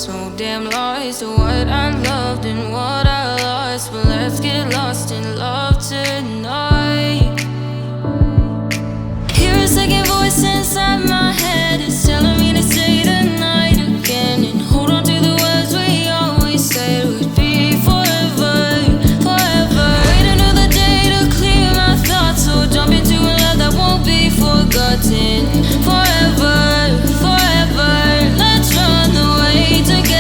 so damn lost to what I loved and what I lost. But let's get lost in love tonight. Hear a second voice inside my head, it's telling me to say tonight again, and hold on to the words we always said would be forever, forever. Wait another day to clear my thoughts, so jump into a love that won't be forgotten. Forever, forever, let's run away together.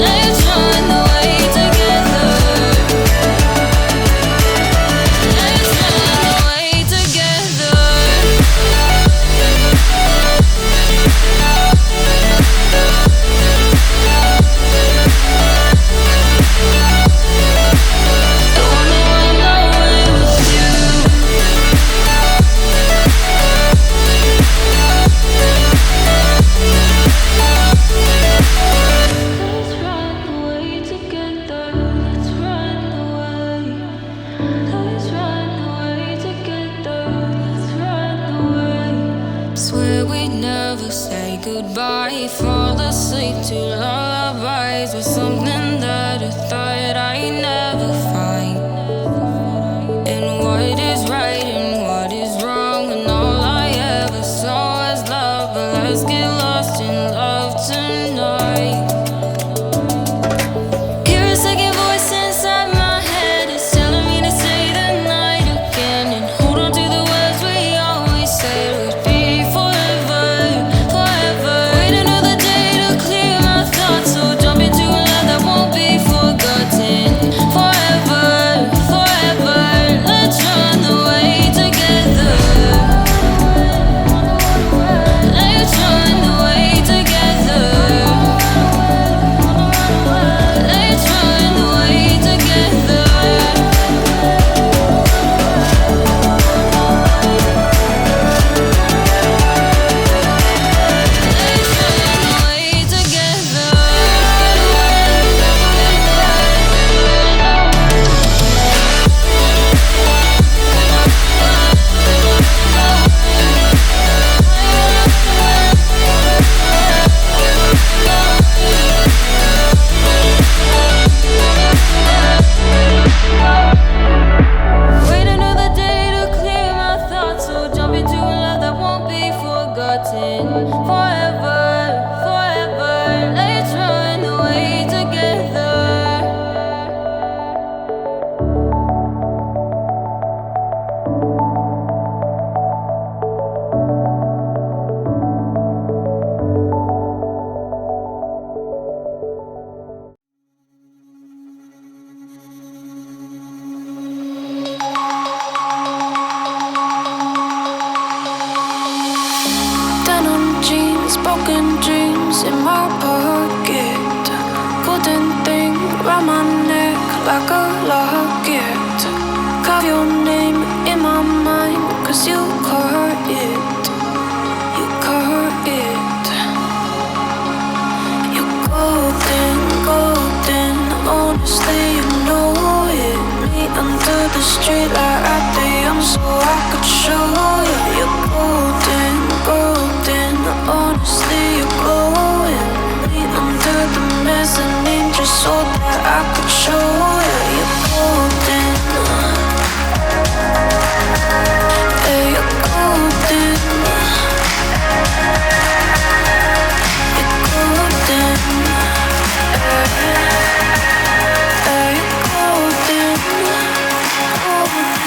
Let's run away together. Let's run away together. I wanna run away with you. Let's run away together. Let's run away. Let's run away together. Let's run away. Swear we'd never say goodbye. Fall asleep to lullabies with something that I thought I'd never find. And what is right and what is wrong, and all I ever saw was love. But let's get lost in love tonight. Hear a second voice inside my head, it's telling me to say the night again, and hold on to the words we always said would be forever, forever. Wait another day to clear my thoughts, so jump into a love that won't be forgotten. Forever, forever, let's run away together. Let's run away together. Let's run away together. Let's run away together. Wait another day to clear my thoughts, so jump into a love that won't be forgotten. Forever, forever, let's run away together. Denim jeans, broken dreams in my pocket. Golden thing round my neck like a locket. Carve your name in my mind, 'cause you caught it. You caught it. You're golden, golden. Honestly, you know it. Me under the street light at the so I could show you. You're golden, golden. Honestly, you're glowing. Me under the mezzanine just so that I could show you. You're golden. Yeah, you're golden. You're golden. Yeah, you're golden. Golden.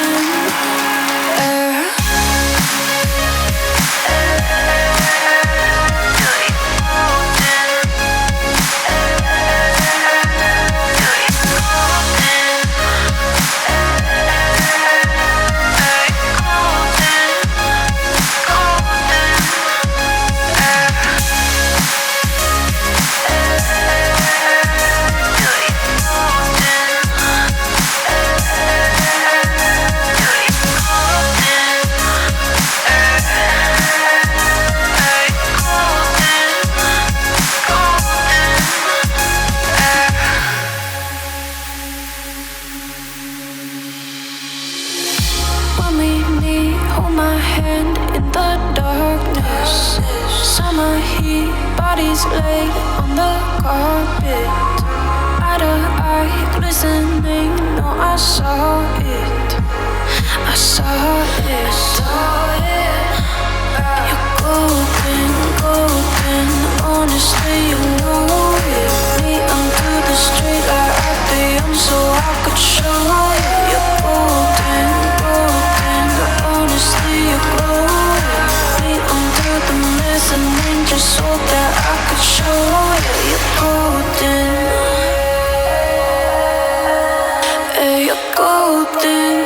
When we meet, hold my hand in the darkness. Summer heat, bodies laid on the carpet. Eye to eye, glistening, no, I saw it. I saw it. You're golden, golden, honestly you know it. Me under the street light at the end so I could show you. You're golden, golden, honestly you glow it. Me under the mezzanine just so that I could show you. You're golden, hey, you're golden.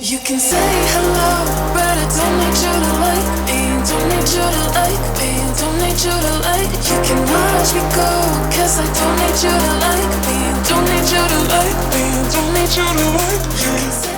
You can say hello, but I don't need you to like me. Don't need you to like me. Don't need you to like. You can watch me go, 'cause I don't need you to like me. Don't need you to like me. Don't need you to like. You can say